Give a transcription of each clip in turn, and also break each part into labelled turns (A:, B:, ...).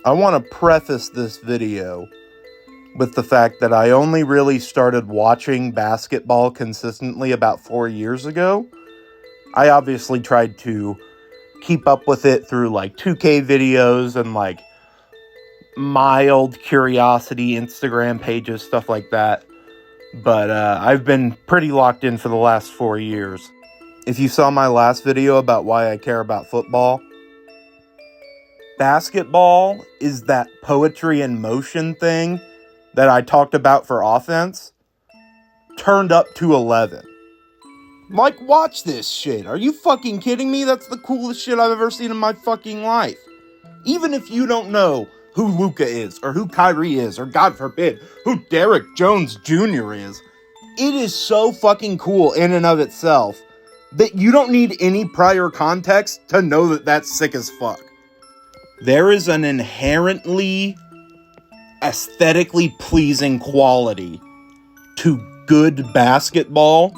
A: I want to preface this video with the fact that I only really started watching basketball consistently about 4 years ago. I obviously tried to keep up with it through like 2K videos and like mild curiosity Instagram pages, stuff like that. But I've been pretty locked in for the last 4 years. If you saw my last video about why I care about football, basketball is that poetry in motion thing that I talked about for offense, turned up to 11. Like, watch this shit. Are you fucking kidding me? That's the coolest shit I've ever seen in my fucking life. Even if you don't know who Luka is, or who Kyrie is, or God forbid, who Derek Jones Jr. is, it is so fucking cool in and of itself that you don't need any prior context to know that that's sick as fuck. There is an inherently aesthetically pleasing quality to good basketball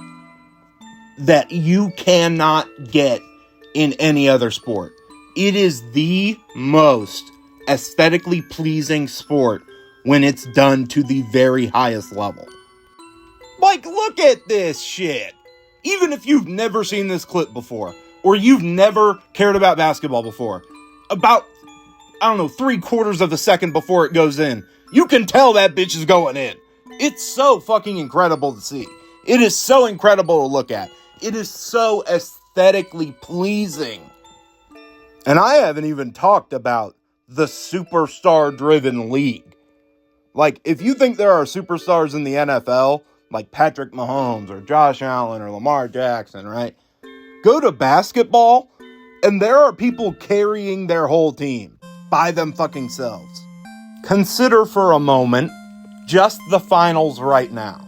A: that you cannot get in any other sport. It is the most aesthetically pleasing sport when it's done to the very highest level. Like, look at this shit. Even if you've never seen this clip before, or you've never cared about basketball before, about 3/4 of a second before it goes in, you can tell that bitch is going in. It's so fucking incredible to see. It is so incredible to look at. It is so aesthetically pleasing. And I haven't even talked about the superstar-driven league. Like, if you think there are superstars in the NFL, like Patrick Mahomes or Josh Allen or Lamar Jackson, right? Go to basketball, and there are people carrying their whole team by them fucking selves. Consider for a moment just the finals right now.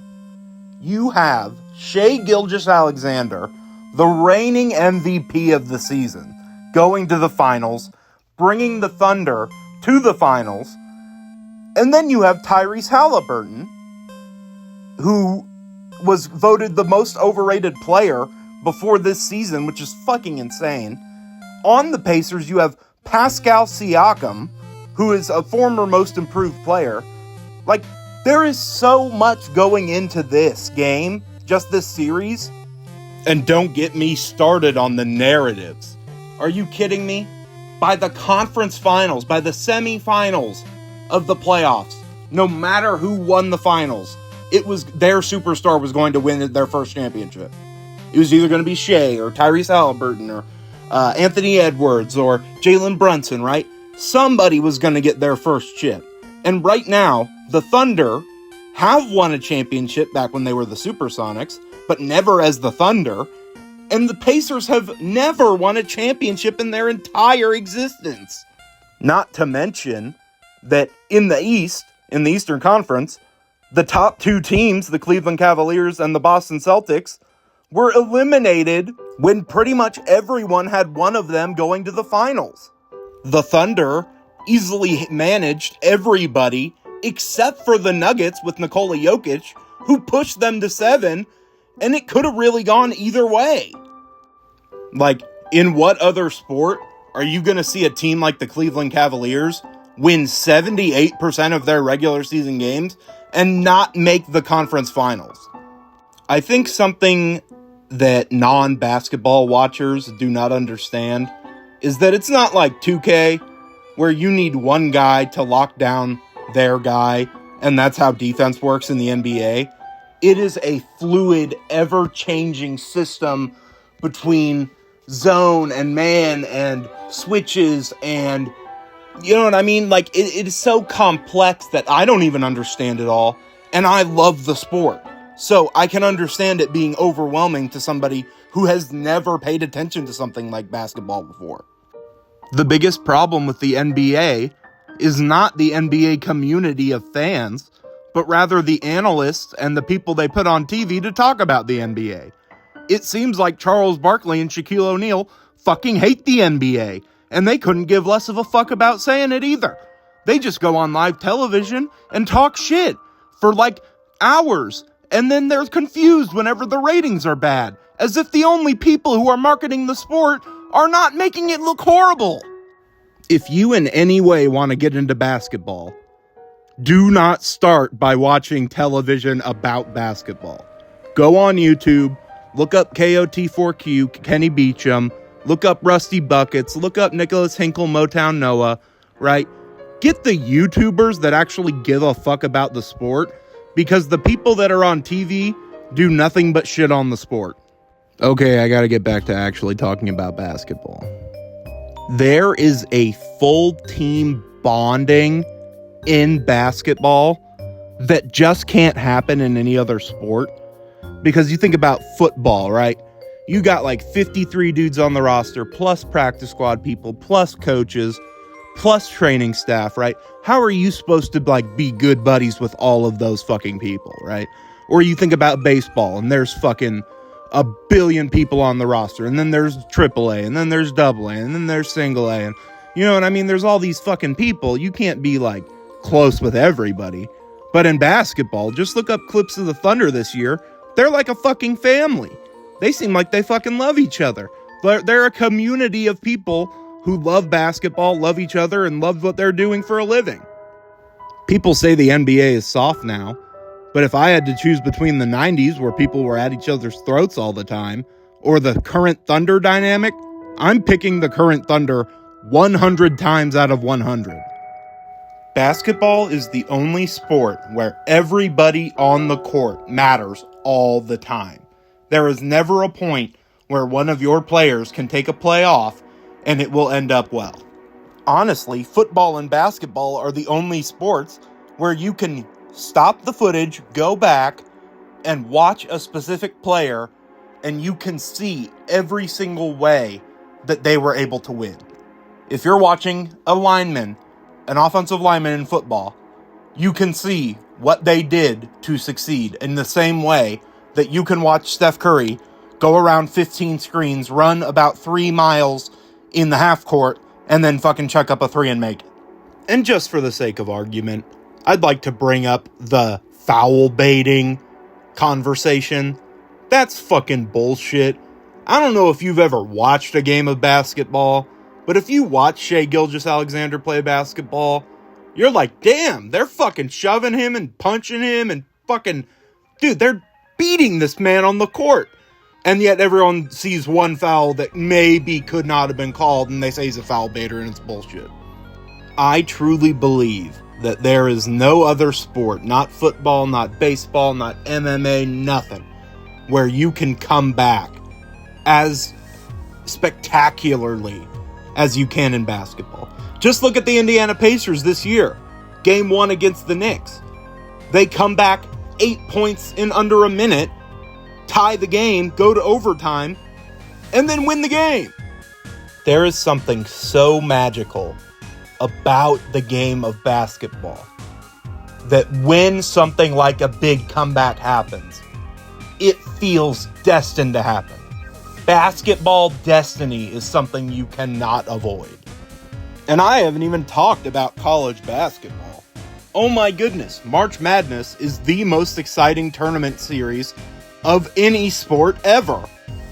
A: You have Shai Gilgeous-Alexander, the reigning MVP of the season, going to the finals, bringing the Thunder to the finals, and then you have Tyrese Halliburton, who was voted the most overrated player before this season, which is fucking insane. On the Pacers, you have Pascal Siakam, who is a former most improved player. Like, there is so much going into this game, just this series. And don't get me started on the narratives. Are you kidding me? By the conference finals, by the semifinals of the playoffs, no matter who won the finals, it was their superstar was going to win their first championship. It was either going to be Shai or Tyrese Halliburton or Anthony Edwards or Jalen Brunson, right? Somebody was going to get their first chip. And right now, the Thunder have won a championship back when they were the Supersonics, but never as the Thunder. And the Pacers have never won a championship in their entire existence. Not to mention that in the East, in the Eastern Conference, the top two teams, the Cleveland Cavaliers and the Boston Celtics, were eliminated when pretty much everyone had one of them going to the finals. The Thunder easily managed everybody except for the Nuggets with Nikola Jokic, who pushed them to 7, and it could have really gone either way. Like, in what other sport are you going to see a team like the Cleveland Cavaliers win 78% of their regular season games and not make the conference finals? I think something that non-basketball watchers do not understand is that it's not like 2K, where you need one guy to lock down their guy, and that's how defense works in the NBA. It is a fluid, ever-changing system between zone and man and switches and, you know what I mean? Like, it is so complex that I don't even understand it all, and I love the sport. So I can understand it being overwhelming to somebody who has never paid attention to something like basketball before. The biggest problem with the NBA is not the NBA community of fans, but rather the analysts and the people they put on TV to talk about the NBA. It seems like Charles Barkley and Shaquille O'Neal fucking hate the NBA, and they couldn't give less of a fuck about saying it either. They just go on live television and talk shit for like hours, and then they're confused whenever the ratings are bad, as if the only people who are marketing the sport are not making it look horrible. If you in any way want to get into basketball, do not start by watching television about basketball. Go on YouTube, look up KOT4Q, Kenny Beecham, look up Rusty Buckets, look up Nicholas Hinkle, Motown Noah, right? Get the YouTubers that actually give a fuck about the sport, because the people that are on TV do nothing but shit on the sport. Okay, I gotta get back to actually talking about basketball. There is a full team bonding in basketball that just can't happen in any other sport. Because you think about football, right? You got like 53 dudes on the roster, plus practice squad people, plus coaches, plus training staff, right? How are you supposed to like be good buddies with all of those fucking people, right? Or you think about baseball and there's fucking a billion people on the roster, and then there's AAA, and then there's AA, and then there's single A, and you know what I mean? There's all these fucking people. You can't be like close with everybody. But in basketball, just look up clips of the Thunder this year. They're like a fucking family. They seem like they fucking love each other. They're a community of people who love basketball, love each other, and love what they're doing for a living. People say the NBA is soft now, but if I had to choose between the 90s, where people were at each other's throats all the time, or the current Thunder dynamic, I'm picking the current Thunder 100 times out of 100. Basketball is the only sport where everybody on the court matters all the time. There is never a point where one of your players can take a play off and it will end up well. Honestly, football and basketball are the only sports where you can stop the footage, go back, and watch a specific player, and you can see every single way that they were able to win. If you're watching a lineman, an offensive lineman in football, you can see what they did to succeed in the same way that you can watch Steph Curry go around 15 screens, run about 3 miles in the half court, and then fucking chuck up a 3 and make it. And just for the sake of argument, I'd like to bring up the foul baiting conversation. That's fucking bullshit. I don't know if you've ever watched a game of basketball, but if you watch Shai Gilgeous-Alexander play basketball, you're like, damn, they're fucking shoving him and punching him and fucking, dude, they're beating this man on the court. And yet everyone sees one foul that maybe could not have been called, and they say he's a foul baiter, and it's bullshit. I truly believe that there is no other sport, not football, not baseball, not MMA, nothing, where you can come back as spectacularly as you can in basketball. Just look at the Indiana Pacers this year. Game 1 against the Knicks. They come back 8 points in under a minute, tie the game, go to overtime, and then win the game. There is something so magical about the game of basketball that when something like a big comeback happens, it feels destined to happen. Basketball destiny is something you cannot avoid. And I haven't even talked about college basketball. Oh my goodness, March Madness is the most exciting tournament series of any sport ever.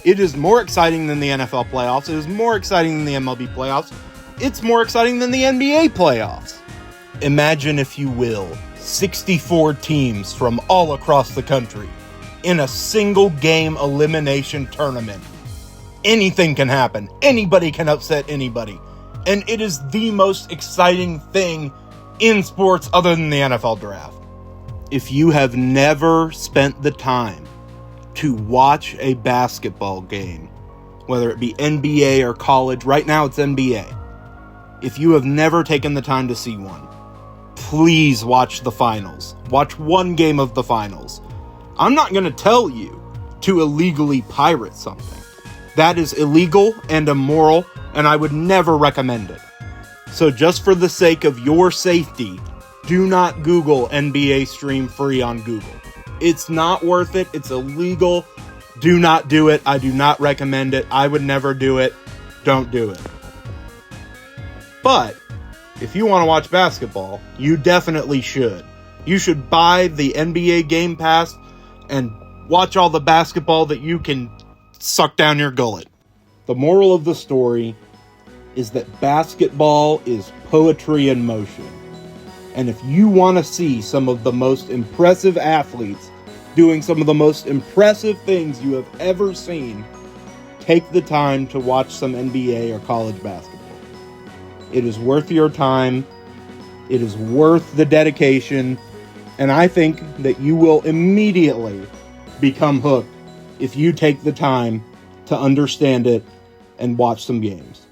A: It is more exciting than the NFL playoffs. It is more exciting than the MLB playoffs. It's more exciting than the NBA playoffs. Imagine, if you will, 64 teams from all across the country in a single game elimination tournament. Anything can happen. Anybody can upset anybody. And it is the most exciting thing in sports other than the NFL draft. If you have never spent the time to watch a basketball game, whether it be NBA or college, right now it's NBA. If you have never taken the time to see one, please watch the finals. Watch one game of the finals. I'm not going to tell you to illegally pirate something. That is illegal and immoral, and I would never recommend it. So just for the sake of your safety, do not Google NBA Stream Free on Google. It's not worth it. It's illegal. Do not do it. I do not recommend it. I would never do it. Don't do it. But if you want to watch basketball, you definitely should. You should buy the NBA Game Pass and watch all the basketball that you can suck down your gullet. The moral of the story is that basketball is poetry in motion. And if you want to see some of the most impressive athletes doing some of the most impressive things you have ever seen, take the time to watch some NBA or college basketball. It is worth your time. It is worth the dedication. And I think that you will immediately become hooked if you take the time to understand it and watch some games.